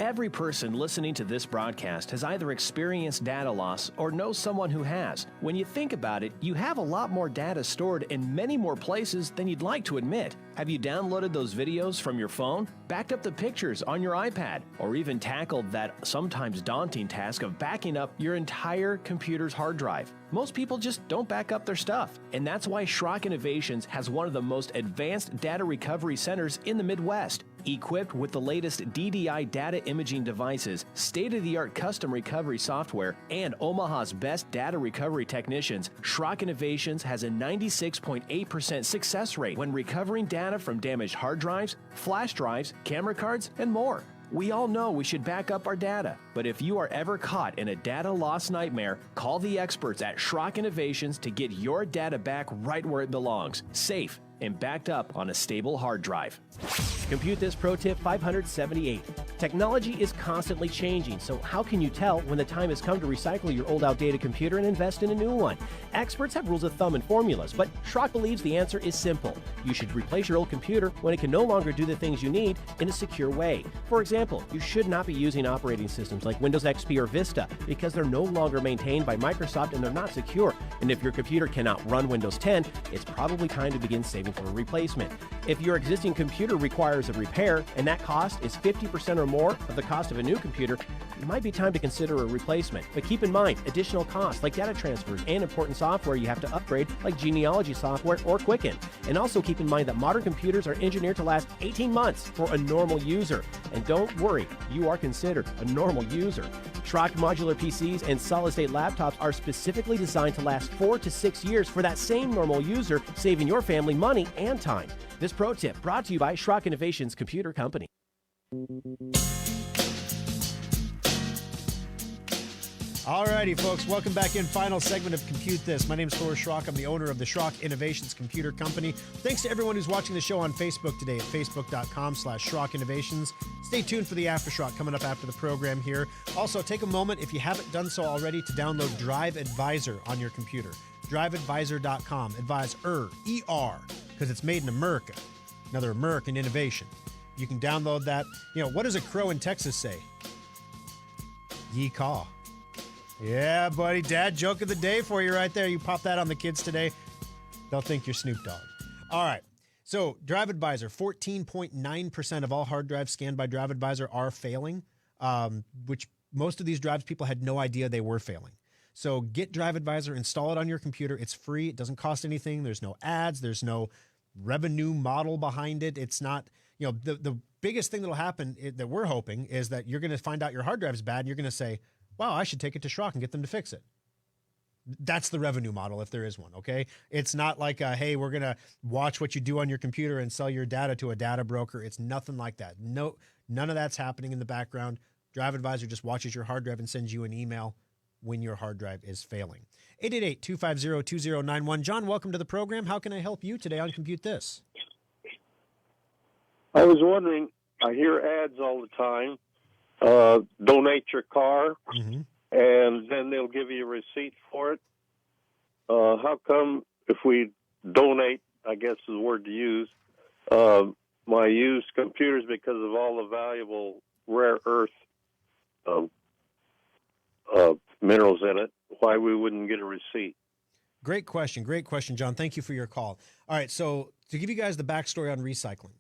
Every person listening to this broadcast has either experienced data loss or knows someone who has. When you think about it, you have a lot more data stored in many more places than you'd like to admit. Have you downloaded those videos from your phone, backed up the pictures on your iPad, or even tackled that sometimes daunting task of backing up your entire computer's hard drive? Most people just don't back up their stuff, and that's why Schrock Innovations has one of the most advanced data recovery centers in the Midwest. Equipped with the latest DDI data imaging devices, state-of-the-art custom recovery software, and Omaha's best data recovery technicians, Schrock Innovations has a 96.8% success rate when recovering data from damaged hard drives, flash drives, camera cards, and more. We all know we should back up our data, but if you are ever caught in a data loss nightmare, call the experts at Schrock Innovations to get your data back right where it belongs, safe and backed up on a stable hard drive. Compute This Pro Tip 578. Technology is constantly changing, so how can you tell when the time has come to recycle your old outdated computer and invest in a new one? Experts have rules of thumb and formulas, but Schrock believes the answer is simple. You should replace your old computer when it can no longer do the things you need in a secure way. For example, you should not be using operating systems like Windows XP or Vista because they're no longer maintained by Microsoft and they're not secure. And if your computer cannot run Windows 10, it's probably time to begin saving for a replacement. If your existing computer requires a repair and that cost is 50% or more of the cost of a new computer, it might be time to consider a replacement. But keep in mind, additional costs like data transfers and important software you have to upgrade like genealogy software or Quicken. And also keep in mind that modern computers are engineered to last 18 months for a normal user. And don't worry, you are considered a normal user. Schrock modular PCs and solid-state laptops are specifically designed to last 4 to 6 years for that same normal user, saving your family money and time. This pro tip brought to you by Schrock Innovations Computer Company. Alrighty, folks, welcome back in. Final segment of Compute This. My name is Thor Schrock. I'm the owner of the Schrock Innovations Computer Company. Thanks to everyone who's watching the show on Facebook today at facebook.com/Schrock Innovations. Stay tuned for the Aftershock coming up after the program here. Also, take a moment, if you haven't done so already, to download Drive Advisor on your computer. DriveAdvisor.com. Advisor, E-R, because it's made in America. Another American innovation. You can download that. You know, what does a crow in Texas say? Yee-caw. Yeah, buddy. Dad joke of the day for you right there. You pop that on the kids today, they'll think you're Snoop Dogg. All right. So Drive Advisor, 14.9% of all hard drives scanned by Drive Advisor are failing, which most of these drives people had no idea they were failing. So get Drive Advisor, install it on your computer. It's free. It doesn't cost anything. There's no ads. There's no revenue model behind it. It's not, you know, the biggest thing that'll happen that we're hoping is that you're going to find out your hard drive's bad and you're going to say, wow, I should take it to Schrock and get them to fix it. That's the revenue model if there is one, okay? It's not like, hey, we're going to watch what you do on your computer and sell your data to a data broker. It's nothing like that. No, none of that's happening in the background. Drive Advisor just watches your hard drive and sends you an email when your hard drive is failing. 888-250-2091. John, welcome to the program. How can I help you today on Compute This? I was wondering, I hear ads all the time. Donate your car, and then they'll give you a receipt for it. How come if we donate, I guess is the word to use, my used computers because of all the valuable rare earth minerals in it, why we wouldn't get a receipt? Great question, John. Thank you for your call. All right, so to give you guys the backstory on recycling,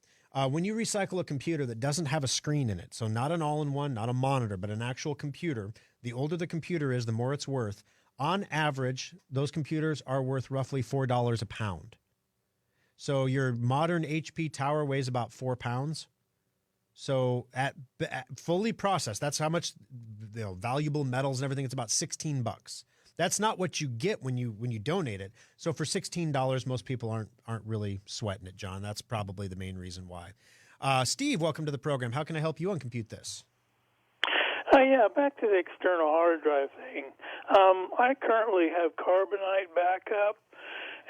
when you recycle a computer that doesn't have a screen in it, so not an all-in-one, not a monitor, but an actual computer, the older the computer is, the more it's worth. On average, those computers are worth roughly $4 a pound. So your modern HP tower weighs about 4 pounds. So at fully processed, that's how much, you know, valuable metals and everything. It's about $16. That's not what you get when you donate it. So for $16, most people aren't really sweating it, John. That's probably the main reason why. Steve, welcome to the program. How can I help you on Compute This? Yeah, back to the external hard drive thing. I currently have carbonite backup,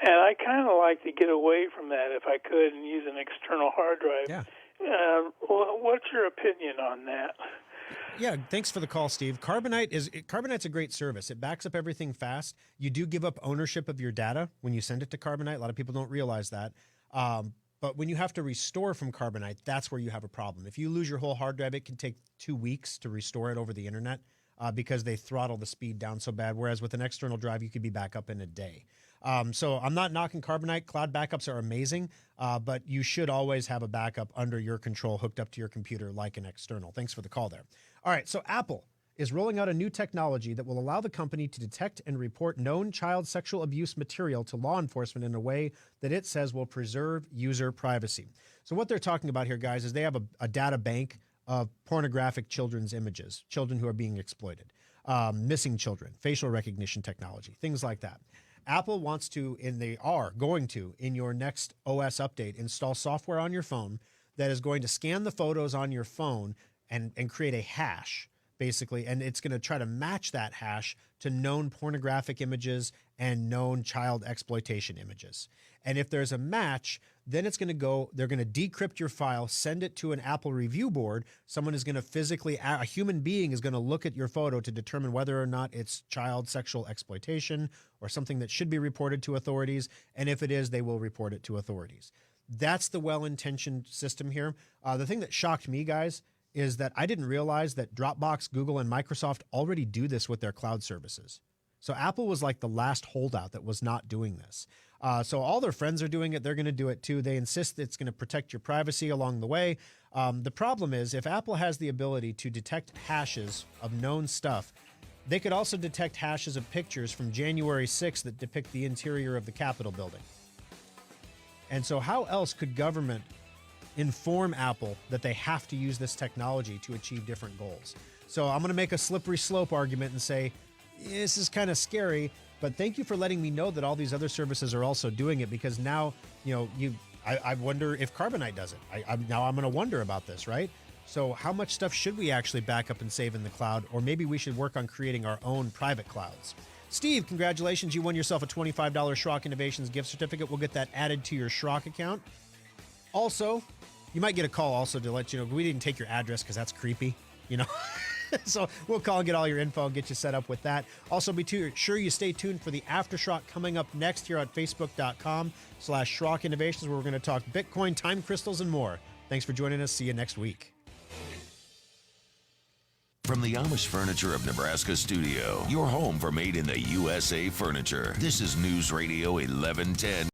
and I kind of like to get away from that if I could and use an external hard drive. Yeah. What's your opinion on that? Yeah, thanks for the call, Steve. Carbonite's a great service. It backs up everything fast. You do give up ownership of your data when you send it to Carbonite. A lot of people don't realize that. But when you have to restore from Carbonite, that's where you have a problem. If you lose your whole hard drive, it can take 2 weeks to restore it over the internet because they throttle the speed down so bad. Whereas with an external drive, you could be back up in a day. So I'm not knocking Carbonite. Cloud backups are amazing, but you should always have a backup under your control hooked up to your computer like an external. Thanks for the call there. All right, so Apple is rolling out a new technology that will allow the company to detect and report known child sexual abuse material to law enforcement in a way that it says will preserve user privacy. So what they're talking about here, guys, is they have a data bank of pornographic children's images, children who are being exploited, missing children, facial recognition technology, things like that. Apple wants to, and they are going to, in your next OS update, install software on your phone that is going to scan the photos on your phone and create a hash, basically, and it's going to try to match that hash to known pornographic images and known child exploitation images. And if there's a match, then it's going to go, they're going to decrypt your file, send it to an Apple review board. Someone is going to physically, a human being is going to look at your photo to determine whether or not it's child sexual exploitation or something that should be reported to authorities. And if it is, they will report it to authorities. That's the well-intentioned system here. The thing that shocked me, guys, is that I didn't realize that Dropbox, Google, and Microsoft already do this with their cloud services. So Apple was like the last holdout that was not doing this. So all their friends are doing it. They're going to do it too. They insist that it's going to protect your privacy along the way. The problem is if Apple has the ability to detect hashes of known stuff, they could also detect hashes of pictures from January 6th that depict the interior of the Capitol building. And so how else could government inform Apple that they have to use this technology to achieve different goals? So I'm going to make a slippery slope argument and say, this is kind of scary, but thank you for letting me know that all these other services are also doing it, because now, I wonder if Carbonite does it. I'm going to wonder about this, right? So how much stuff should we actually back up and save in the cloud? Or maybe we should work on creating our own private clouds. Steve, congratulations. You won yourself a $25 Schrock Innovations gift certificate. We'll get that added to your Schrock account. Also, you might get a call also to let you know we didn't take your address because that's creepy, So we'll call and get all your info and get you set up with that. Also, be sure you stay tuned for the Aftershock coming up next here on Facebook.com/Schrock Innovations, where we're going to talk Bitcoin, time crystals, and more. Thanks for joining us. See you next week. From the Amish Furniture of Nebraska studio, your home for made in the USA furniture. This is News Radio 1110.